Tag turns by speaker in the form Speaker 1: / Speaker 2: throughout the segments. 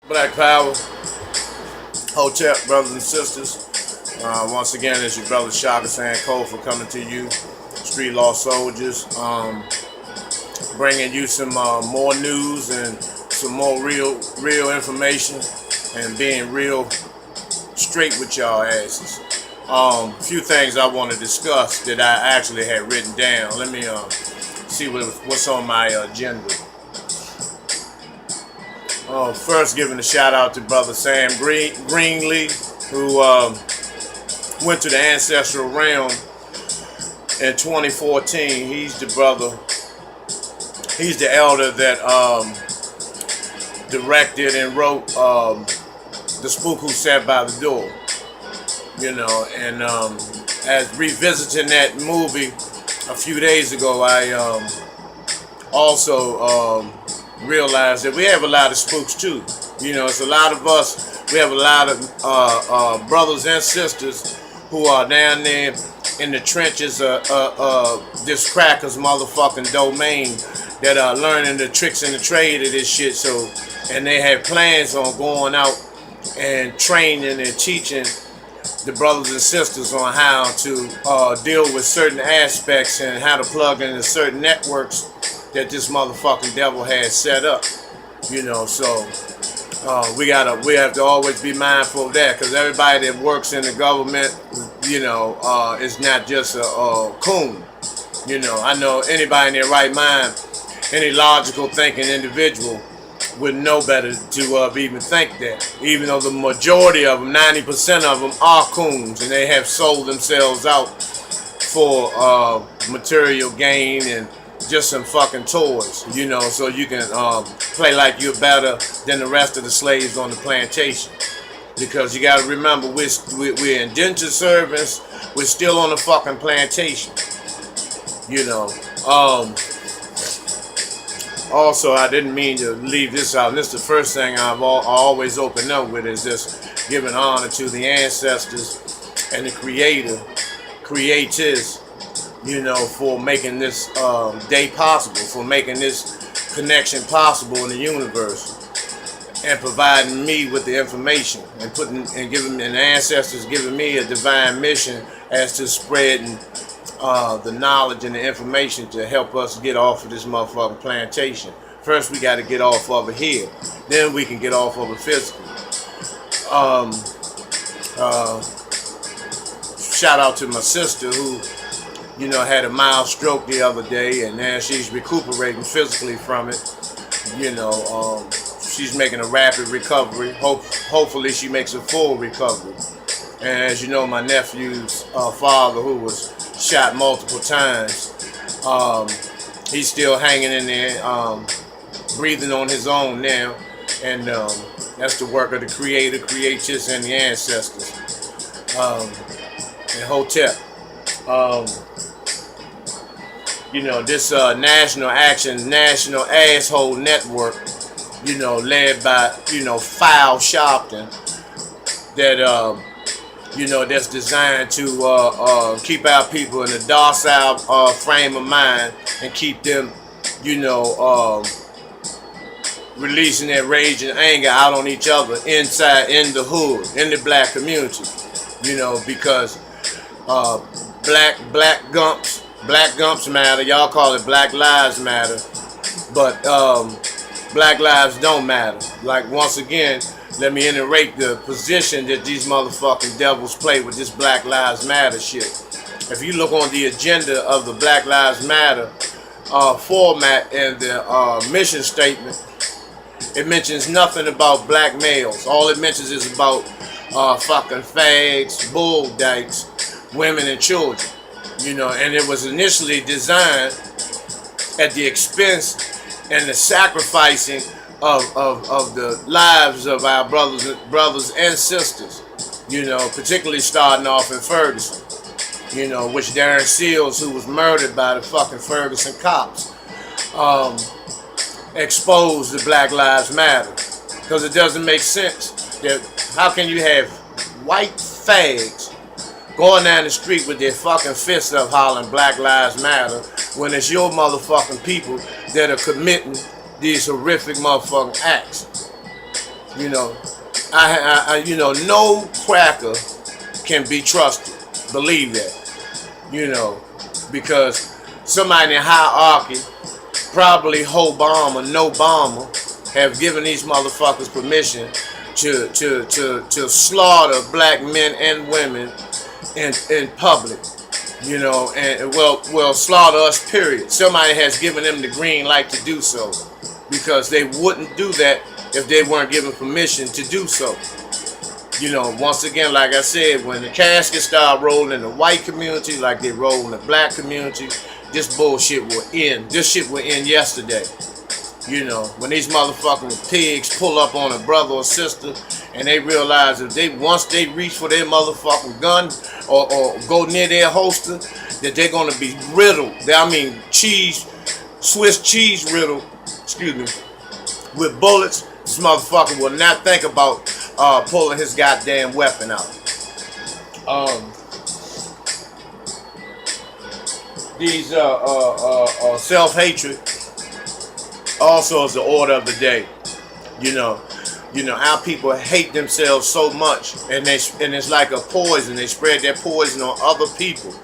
Speaker 1: Black Power, Hotep, brothers and sisters. Once again, it's your brother Shaka Sankofa coming to you, Street Law Soldiers, bringing you some more news and some more real information, and being real straight with y'all asses. A few things I want to discuss that I actually had written down. Let me see what's on my agenda. First, giving a shout out to brother Sam Greenlee, who went to the ancestral realm in 2014. He's the brother. He's the elder that directed and wrote The Spook Who Sat by the Door. You know, and as revisiting that movie a few days ago, I also realized that we have a lot of spooks too. You know, it's a lot of us. We have a lot of brothers and sisters who are down there in the trenches of this cracker's motherfucking domain that are learning the tricks and the trade of this shit. So, and they have plans on going out and training and teaching the brothers and sisters on how to deal with certain aspects and how to plug into certain networks that this motherfucking devil has set up. You know, so we have to always be mindful of that, because everybody that works in the government, you know, is not just a coon. You know, I know anybody in their right mind, any logical thinking individual would know better to even think that, even though the majority of them, 90% of them, are coons, and they have sold themselves out for material gain and just some fucking toys, you know, so you can play like you're better than the rest of the slaves on the plantation. Because you got to remember, we're indentured servants, we're still on the fucking plantation, you know. Also, I didn't mean to leave this out, and this is the first thing I always open up with, is just giving honor to the ancestors and the creators, you know, for making this day possible, for making this connection possible in the universe, and providing me with the information, and the ancestors giving me a divine mission as to spreading the knowledge and the information to help us get off of this motherfucking plantation. First, we got to get off of it here. Then we can get off of it physically. Shout out to my sister who, you know, had a mild stroke the other day, and now she's recuperating physically from it. You know, she's making a rapid recovery. Hopefully she makes a full recovery. And as you know, my nephew's father, who was shot multiple times, he's still hanging in there, breathing on his own now, and that's the work of the creator, creators, and the ancestors, and Hotep. You know, this National Action, National Asshole Network, you know, led by, you know, Foul Sharpton, that you know, that's designed to keep our people in a docile frame of mind and keep them, you know, releasing their rage and anger out on each other inside, in the hood, in the black community. You know, because black gumps matter. Y'all call it Black Lives Matter, but Black lives don't matter. Like, once again, let me iterate the position that these motherfucking devils play with this Black Lives Matter shit. If you look on the agenda of the Black Lives Matter format and the mission statement, it mentions nothing about black males. All it mentions is about fucking fags, bull dykes, women, and children. You know, and it was initially designed at the expense and the sacrificing of the lives of our brothers and sisters, you know, particularly starting off in Ferguson, you know, which Darren Seals, who was murdered by the fucking Ferguson cops, exposed the Black Lives Matter. Because it doesn't make sense that, how can you have white fags going down the street with their fucking fists up hollering Black Lives Matter when it's your motherfucking people that are committing these horrific motherfucking acts? You know, you know, no cracker can be trusted. Believe that. You know, because somebody in hierarchy, probably Obama, no Obama, have given these motherfuckers permission to slaughter black men and women in public. You know, and well, slaughter us. Period. Somebody has given them the green light to do so, because they wouldn't do that if they weren't given permission to do so. You know, once again, like I said, when the caskets start rolling in the white community like they roll in the black community, this bullshit will end. This shit will end yesterday. You know, when these motherfucking pigs pull up on a brother or sister and they realize if once they reach for their motherfucking gun or go near their holster, that they're gonna be riddled. Swiss cheese riddled, excuse me, with bullets. This motherfucker will not think about pulling his goddamn weapon out. These self-hatred also is the order of the day. You know our people hate themselves so much, and it's like a poison. They spread that poison on other people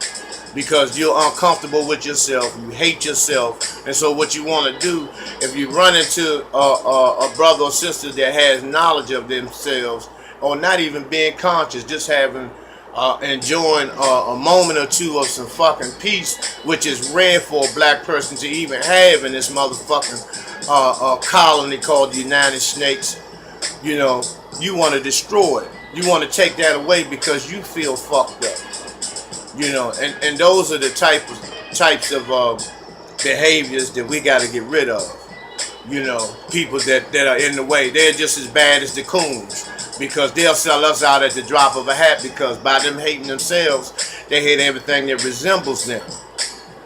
Speaker 1: because you're uncomfortable with yourself. You hate yourself, and so what you want to do, if you run into a brother or sister that has knowledge of themselves, or not even being conscious, just having enjoying a moment or two of some fucking peace, which is rare for a black person to even have in this motherfucking colony called the United States. You know, you want to destroy it. You want to take that away because you feel fucked up. You know, and those are the types of behaviors that we got to get rid of. You know, people that are in the way, they're just as bad as the coons, because they'll sell us out at the drop of a hat, because by them hating themselves, they hate everything that resembles them.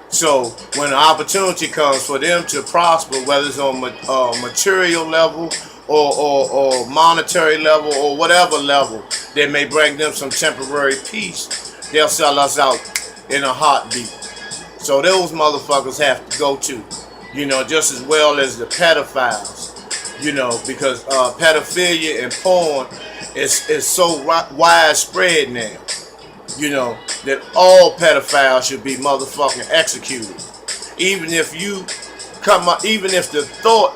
Speaker 1: So when an opportunity comes for them to prosper, whether it's on a material level or monetary level or whatever level that may bring them some temporary peace, they'll sell us out in a heartbeat. So those motherfuckers have to go too. You know, just as well as the pedophiles. You know, because pedophilia and porn is so widespread now. You know, that all pedophiles should be motherfucking executed. Even if the thought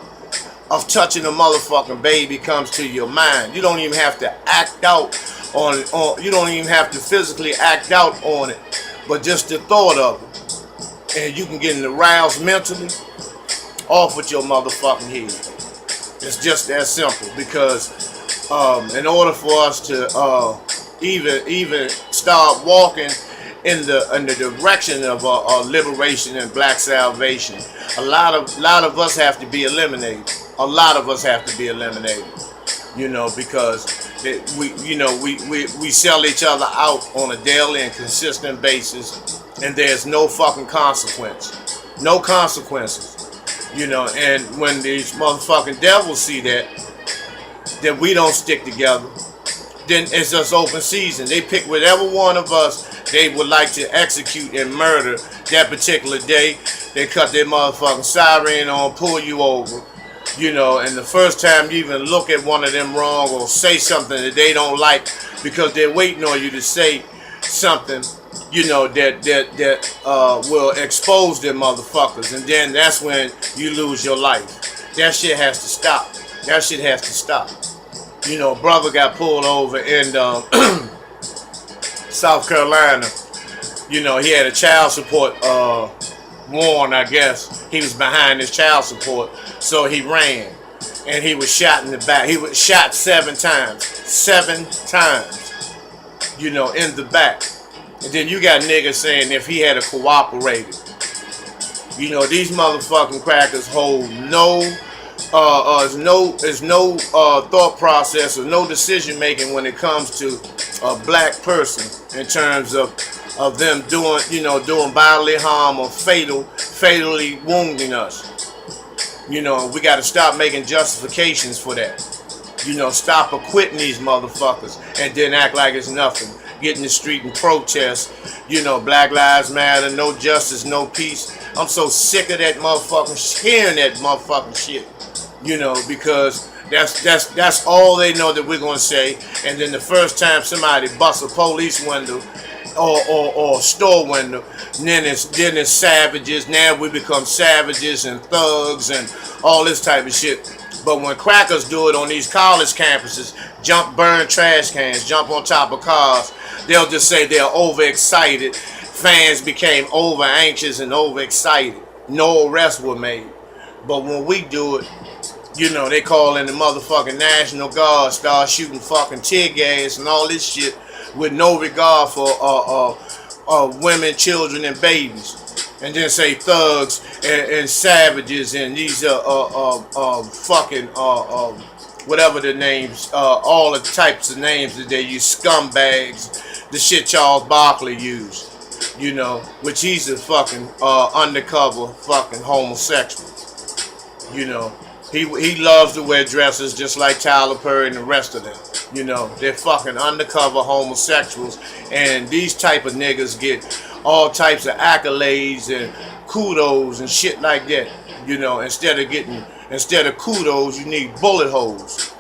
Speaker 1: of touching a motherfucking baby comes to your mind, you don't even have to act out on you don't even have to physically act out on it, but just the thought of it, and you can get aroused mentally, off with your motherfucking head. It's just that simple, because in order for us to even start walking in the direction of liberation and black salvation, a lot of us have to be eliminated. A lot of us have to be eliminated. You know, because we sell each other out on a daily and consistent basis, and there's no fucking consequence. No consequences. You know, and when these motherfucking devils see that we don't stick together, then it's just open season. They pick whatever one of us they would like to execute and murder that particular day. They cut their motherfucking siren on, pull you over. You know, and the first time you even look at one of them wrong or say something that they don't like, because they're waiting on you to say something, you know, that will expose them motherfuckers, and then that's when you lose your life. That shit has to stop. That shit has to stop. You know, brother got pulled over in South Carolina. You know, he had a child support warrant, I guess. He was behind his child support, so he ran, and he was shot in the back. He was shot 7 times. 7 times. You know, in the back. And then you got niggas saying if he had cooperated. You know, these motherfucking crackers hold no thought process or no decision making when it comes to a black person, in terms of them doing bodily harm or fatally wounding us. You know, we got to stop making justifications for that. You know, stop acquitting these motherfuckers and then act like it's nothing. Get in the street and protest. You know, Black Lives Matter, no justice, no peace. I'm so sick of that motherfucking hearing that motherfucking shit. You know, because That's all they know that we're gonna say. And then the first time somebody busts a police window or store window, then it's savages. Now we become savages and thugs and all this type of shit. But when crackers do it on these college campuses, burn trash cans, jump on top of cars, they'll just say they're overexcited. Fans became over anxious and overexcited. No arrests were made. But when we do it, they call in the motherfucking National Guard, start shooting fucking tear gas and all this shit with no regard for women, children, and babies. And then say thugs and savages and these fucking whatever the names, all the types of names that they use, scumbags, the shit Charles Barkley used, which he's a fucking undercover fucking homosexual. He loves to wear dresses just like Tyler Perry and the rest of them. They're fucking undercover homosexuals, and these type of niggas get all types of accolades and kudos and shit like that. Instead of kudos, you need bullet holes.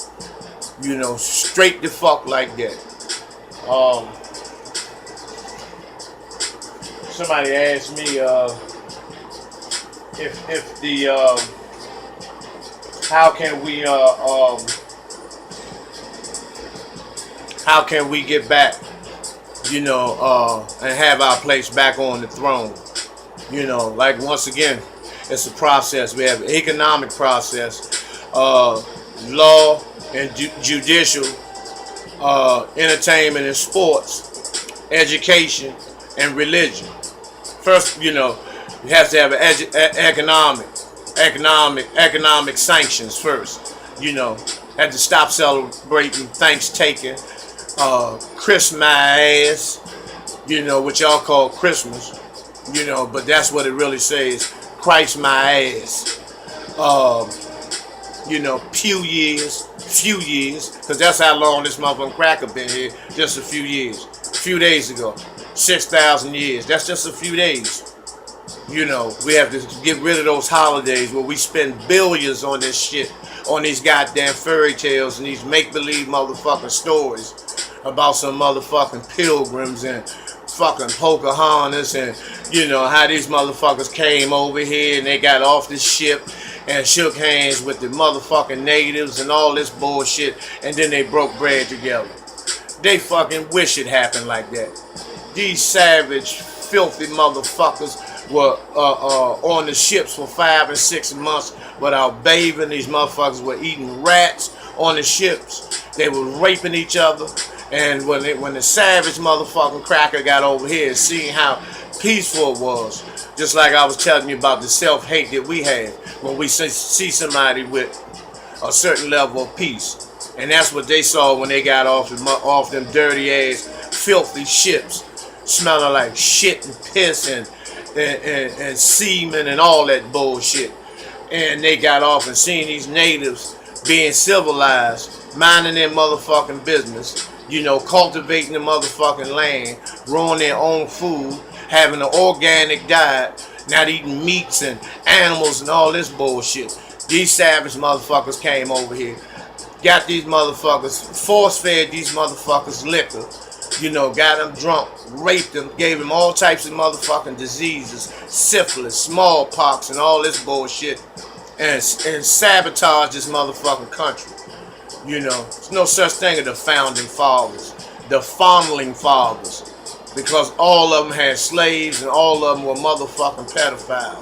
Speaker 1: Straight the fuck like that. Somebody asked me if the how can we get back, and have our place back on the throne. Like once again, it's a process. We have an economic process, law and judicial, entertainment and sports, education and religion. First, you have to have economic sanctions first. Had to stop celebrating Thanksgiving, Christmas, what y'all call Christmas, but that's what it really says, Christ my ass. Few years, because that's how long this motherfucking cracker been here, just a few years. A few days ago, 6,000 years, that's just a few days. We have to get rid of those holidays where we spend billions on this shit, on these goddamn fairy tales and these make-believe motherfucking stories about some motherfucking pilgrims and fucking Pocahontas and, how these motherfuckers came over here and they got off the ship and shook hands with the motherfucking natives and all this bullshit, and then they broke bread together. They fucking wish it happened like that. These savage, filthy motherfuckers were on the ships for 5 and 6 months without bathing. These motherfuckers were eating rats on the ships. They were raping each other. And when the savage motherfucking cracker got over here and seeing how peaceful it was, just like I was telling you about the self-hate that we have when we see somebody with a certain level of peace. And that's what they saw when they got off them dirty ass, filthy ships, smelling like shit and piss and semen and all that bullshit. And they got off and seen these natives being civilized, minding their motherfucking business, cultivating the motherfucking land, growing their own food, having an organic diet, not eating meats and animals and all this bullshit. These savage motherfuckers came over here, got these motherfuckers, force-fed these motherfuckers liquor, got them drunk, raped them, gave them all types of motherfucking diseases, syphilis, smallpox, and all this bullshit, and sabotage this motherfucking country. There's no such thing as the founding fathers, the fondling fathers, because all of them had slaves and all of them were motherfucking pedophiles.